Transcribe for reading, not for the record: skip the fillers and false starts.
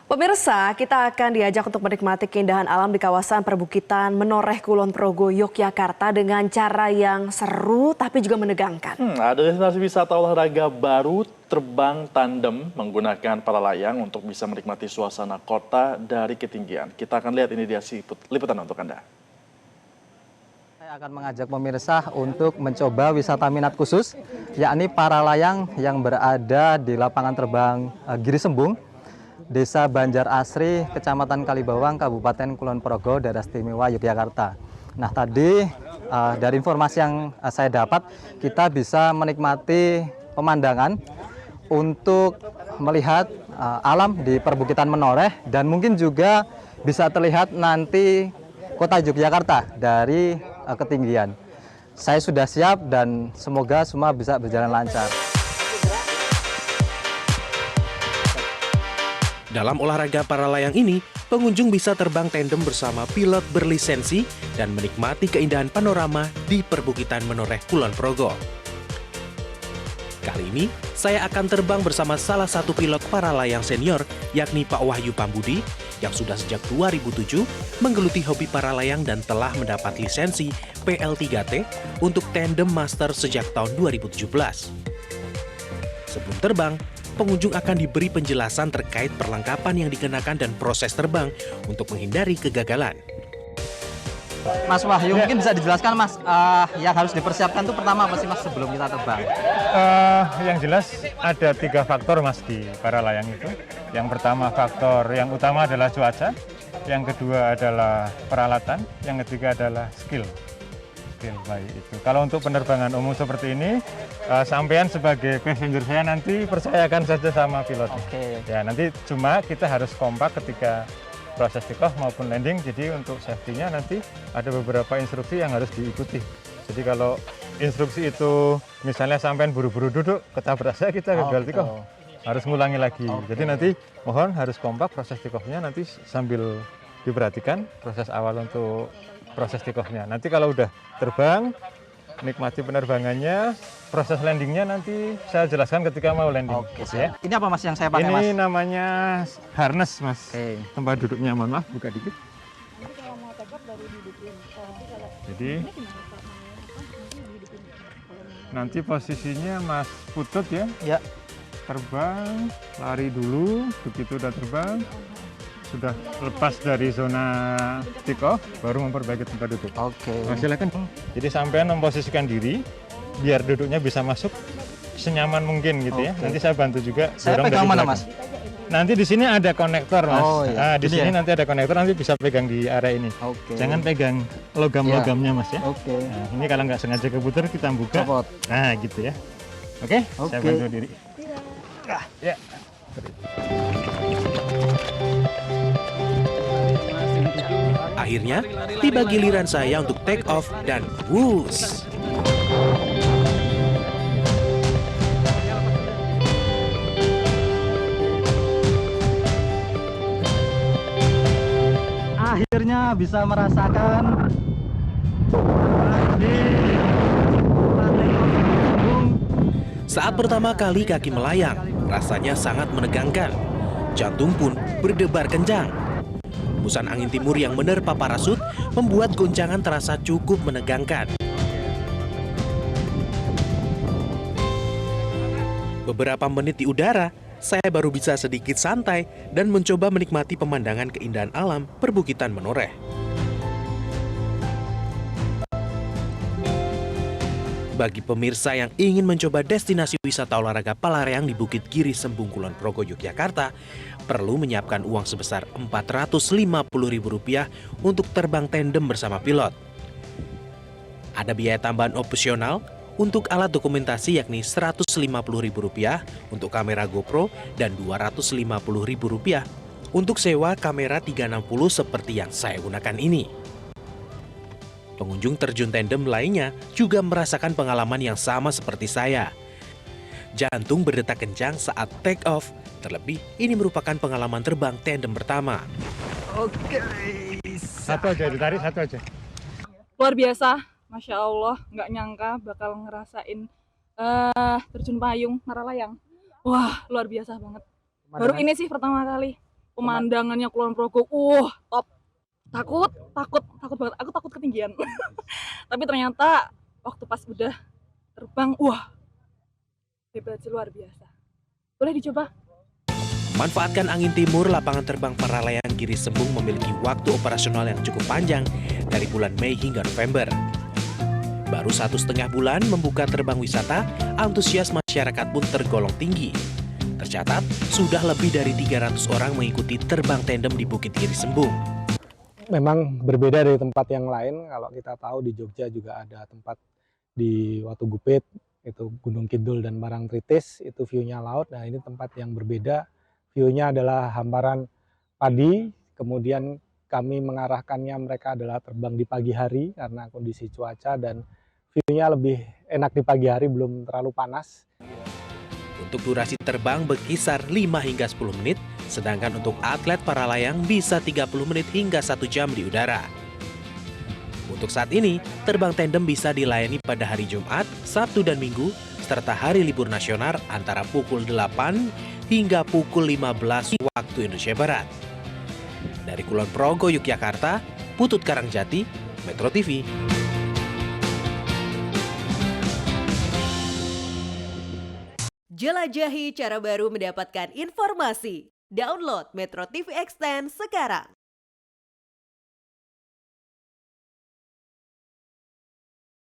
Pemirsa, kita akan diajak untuk menikmati keindahan alam di kawasan perbukitan Menoreh Kulon Progo, Yogyakarta dengan cara yang seru tapi juga menegangkan. Ada destinasi wisata olahraga baru terbang tandem menggunakan para layang untuk bisa menikmati suasana kota dari ketinggian. Kita akan lihat ini dia liputan untuk Anda. Saya akan mengajak pemirsa untuk mencoba wisata minat khusus, yakni para layang yang berada di lapangan terbang Giri Sembung, Desa Banjar Asri, Kecamatan Kalibawang, Kabupaten Kulon Progo, Daerah Istimewa Yogyakarta. Nah, tadi dari informasi yang saya dapat, kita bisa menikmati pemandangan untuk melihat alam di perbukitan Menoreh dan mungkin juga bisa terlihat nanti kota Yogyakarta dari ketinggian. Saya sudah siap dan semoga semua bisa berjalan lancar. Dalam olahraga para layang ini, pengunjung bisa terbang tandem bersama pilot berlisensi dan menikmati keindahan panorama di perbukitan Menoreh Kulon Progo. Kali ini, saya akan terbang bersama salah satu pilot para layang senior, yakni Pak Wahyu Pambudi, yang sudah sejak 2007 menggeluti hobi para layang dan telah mendapat lisensi PL3T untuk tandem master sejak tahun 2017. Sebelum terbang, pengunjung akan diberi penjelasan terkait perlengkapan yang dikenakan dan proses terbang untuk menghindari kegagalan. Mas Wahyu, mungkin bisa dijelaskan Mas, yang harus dipersiapkan itu pertama apa sih Mas sebelum kita terbang? Yang jelas ada 3 faktor Mas di para layang itu. Yang pertama faktor yang utama adalah cuaca, yang kedua adalah peralatan, yang ketiga adalah skill baik itu. Kalau untuk penerbangan umum seperti ini, sampean sebagai passenger saya nanti percayakan saja sama pilot. Ya, nanti cuma kita harus kompak ketika proses take off maupun landing. Jadi untuk safety-nya nanti ada beberapa instruksi yang harus diikuti. Jadi kalau instruksi itu misalnya sampean buru-buru duduk, ketabrak saya, kita gagal take off, harus ngulangi lagi. Jadi nanti mohon harus kompak proses take off-nya nanti sambil diperhatikan proses awal untuk proses take off-nya. Nanti kalau udah terbang, nikmati penerbangannya, proses landingnya nanti saya jelaskan ketika mau landing. Ya. Ini apa Mas yang saya pakai Mas? Ini namanya harness Mas. Tempat duduknya, mohon maaf, buka dikit. Jadi nanti posisinya Mas putut ya. Ya. Terbang, lari dulu, begitu udah terbang, sudah lepas dari zona take off, baru memperbaiki tempat duduk. Nah, silakan. Jadi sampean memposisikan diri biar duduknya bisa masuk senyaman mungkin gitu ya. Nanti saya bantu juga. Saya pegang mana Mas? Nanti di sini ada konektor Mas. Iya. Nah, di sini nanti ada konektor, nanti bisa pegang di area ini. Jangan pegang logam-logamnya Mas ya. Nah, ini kalau nggak sengaja keputar kita buka. Nah gitu ya. Oke. Saya bantu diri. Ya. Akhirnya, tiba giliran saya untuk take off dan wush. Akhirnya bisa merasakan Saat pertama kali kaki melayang, rasanya sangat menegangkan. Jantung pun berdebar kencang. Hembusan angin timur yang menerpa parasut membuat goncangan terasa cukup menegangkan. Beberapa menit di udara, saya baru bisa sedikit santai dan mencoba menikmati pemandangan keindahan alam perbukitan Menoreh. Bagi pemirsa yang ingin mencoba destinasi wisata olahraga Palareang di Bukit Giri Sembung Kulon Progo, Yogyakarta, perlu menyiapkan uang sebesar Rp450.000 untuk terbang tandem bersama pilot. Ada biaya tambahan opsional untuk alat dokumentasi yakni Rp150.000 untuk kamera GoPro dan Rp250.000 untuk sewa kamera 360 seperti yang saya gunakan ini. Pengunjung terjun tandem lainnya juga merasakan pengalaman yang sama seperti saya. Jantung berdetak kencang saat take off, terlebih ini merupakan pengalaman terbang tandem pertama. Satu aja, ditarik satu aja. Luar biasa, Masya Allah, nggak nyangka bakal ngerasain terjun payung para layang. Wah, luar biasa banget. Baru ini sih pertama kali. Pemandangannya Kulon Progo, top. Takut banget. Aku takut ketinggian. Tapi ternyata waktu pas udah terbang, hebat sih, luar biasa. Boleh dicoba. Manfaatkan angin timur, lapangan terbang para layang Giri Sembung memiliki waktu operasional yang cukup panjang dari bulan Mei hingga November. Baru 1,5 bulan membuka terbang wisata, antusias masyarakat pun tergolong tinggi. Tercatat, sudah lebih dari 300 orang mengikuti terbang tandem di Bukit Giri Sembung. Memang berbeda dari tempat yang lain. Kalau kita tahu di Jogja juga ada tempat di Watu Gupit, itu Gunung Kidul dan Parangtritis, itu view-nya laut. Nah ini tempat yang berbeda, view-nya adalah hamparan padi, kemudian kami mengarahkannya mereka adalah terbang di pagi hari karena kondisi cuaca dan view-nya lebih enak di pagi hari, belum terlalu panas. Untuk durasi terbang berkisar 5 hingga 10 menit, sedangkan untuk atlet para layang bisa 30 menit hingga 1 jam di udara. Untuk saat ini, terbang tandem bisa dilayani pada hari Jumat, Sabtu, dan Minggu, serta hari libur nasional antara pukul 8 hingga pukul 15 waktu Indonesia Barat. Dari Kulon Progo, Yogyakarta, Putut Karangjati, Metro TV. Jelajahi cara baru mendapatkan informasi. Download Metro TV Extend sekarang.